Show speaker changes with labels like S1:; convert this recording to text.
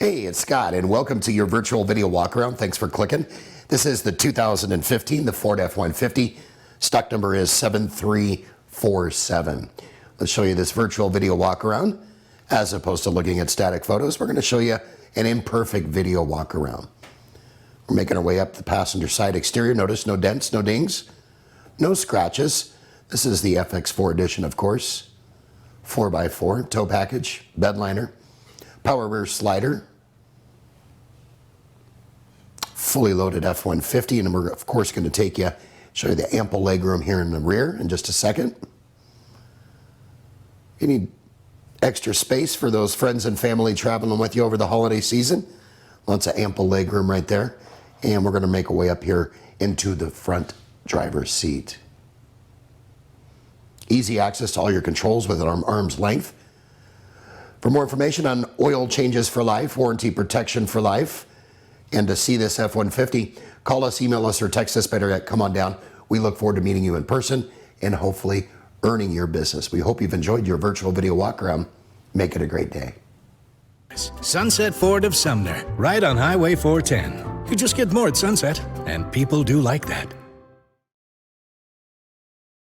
S1: Hey, it's Scott, and welcome to your virtual video walkaround. Thanks for clicking. This is the 2015, the Ford F-150. Stock number is 7347. Let's show you this virtual video walkaround. As opposed to looking at static photos, we're going to show you an imperfect video walkaround. We're making our way up the passenger side exterior. Notice no dents, no dings, no scratches. This is the FX4 edition, of course. 4x4, tow package, bed liner, power rear slider, fully loaded F-150, and we're of course going to show you the ample legroom here in the rear in just a second. You need extra space for those friends and family traveling with you over the holiday season. Lots of ample legroom right there. And we're going to make our way up here into the front driver's seat. Easy access to all your controls with an arm's length. For more information on oil changes for life, warranty protection for life, and to see this F-150, call us, email us, or text us. Better yet, come on down. We look forward to meeting you in person and hopefully earning your business. We hope you've enjoyed your virtual video walkaround. Make it a great day.
S2: Sunset Ford of Sumner, right on Highway 410. You just get more at Sunset, and people do like that.